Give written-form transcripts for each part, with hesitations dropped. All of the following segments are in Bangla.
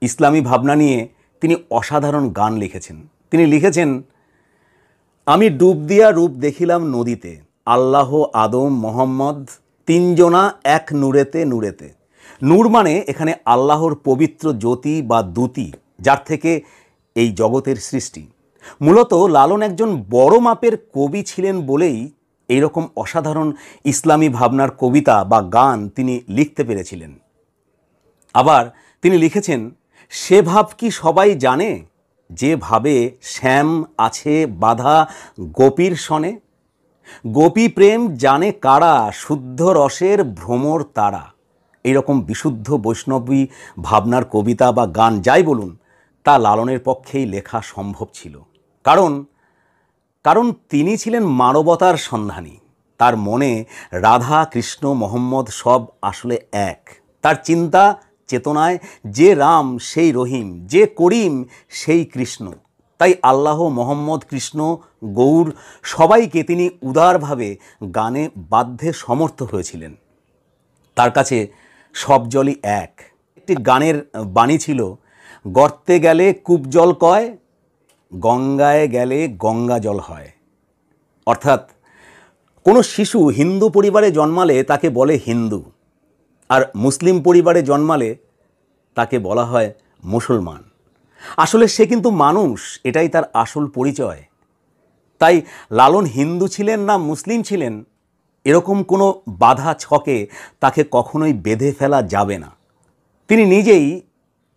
ইসলামী ভাবনা নিয়ে তিনি অসাধারণ গান লিখেছেন। তিনি লিখেছেন, আমি ডুব দিয়া রূপ দেখিলাম নদীতে, আল্লাহ আদম মোহাম্মদ তিনজনা এক নূরেতে নূরেতে। নূর মানে এখানে আল্লাহর পবিত্র জ্যোতি বা দ্যুতি, যার থেকে এই জগতের সৃষ্টি। মূলত লালন একজন বড় মাপের কবি ছিলেন বলেই এইরকম অসাধারণ ইসলামী ভাবনার কবিতা বা গান তিনি লিখতে পেরেছিলেন। আবার তিনি লিখেছেন, সে ভাব কি সবাই জানে, যে ভাবে শ্যাম আছে বাধা গোপীর সনে। গোপী প্রেম জানে কারা, শুদ্ধ রসের ভ্রমর তারা। এইরকম বিশুদ্ধ বৈষ্ণবী ভাবনার কবিতা বা গান যাই বলুন, তা লালনের পক্ষেই লেখা সম্ভব ছিল। কারণ তিনি ছিলেন মানবতার সন্ধানী। তার মনে রাধা কৃষ্ণ মোহাম্মদ সব আসলে এক। তার চিন্তা চেতনায় যে রাম সেই রহিম, যে করিম সেই কৃষ্ণ। তাই আল্লাহ মোহাম্মদ কৃষ্ণ গৌর সবাইকে তিনি উদারভাবে গানে বাধ্যে সমর্থ হয়েছিলেন। তার কাছে সব জলই এক। একটি গানের বাণী ছিল, গর্তে গেলে কূপ জল কয়, গঙ্গায় গেলে গঙ্গা জল হয়। অর্থাৎ কোনো শিশু হিন্দু পরিবারে জন্মালে তাকে বলে হিন্দু, আর মুসলিম পরিবারে জন্মালে তাকে বলা হয় মুসলমান। আসলে সে কিন্তু মানুষ, এটাই তার আসল পরিচয়। তাই লালন হিন্দু ছিলেন না মুসলিম ছিলেন, এরকম কোনো বাধা ছকে তাকে কখনোই বেঁধে ফেলা যাবে না। তিনি নিজেই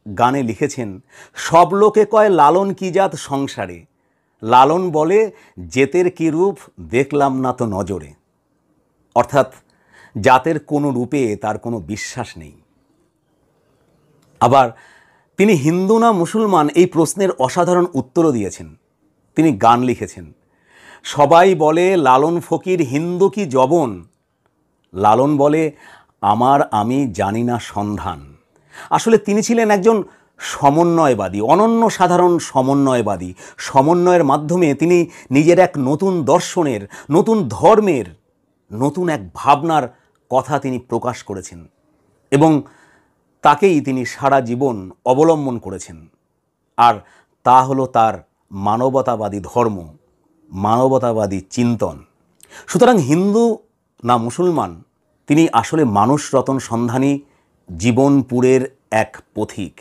গানে লিখেছেন, সব লোকে কয় লালন কি জাত সংসারে, লালন বলে জেতের কি রূপ দেখলাম না তো নজরে। অর্থাৎ জাতের কোনো রূপে তার কোনো বিশ্বাস নেই। আবার তিনি হিন্দু না মুসলমান এই প্রশ্নের অসাধারণ উত্তরও দিয়েছেন। তিনি গান লিখেছেন, সবাই বলে লালন ফকির হিন্দু কি জবন, লালন বলে আমার আমি জানি না সন্ধান। আসলে তিনি ছিলেন একজন সমন্বয়বাদী, অনন্য সাধারণ সমন্বয়বাদী। সমন্বয়ের মাধ্যমে তিনি নিজের এক নতুন দর্শনের, নতুন ধর্মের, নতুন এক ভাবনার কথা তিনি প্রকাশ করেছেন এবং তাকেই তিনি সারা জীবন অবলম্বন করেছেন। আর তা হলো তার মানবতাবাদী ধর্ম, মানবতাবাদী চিন্তন। সুতরাং হিন্দু না মুসলমান, তিনি আসলে মানুষ রতন সন্ধানী জীবনপুরের এক পথিক,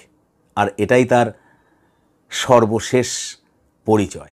আর এটাই তার সর্বশেষ পরিচয়।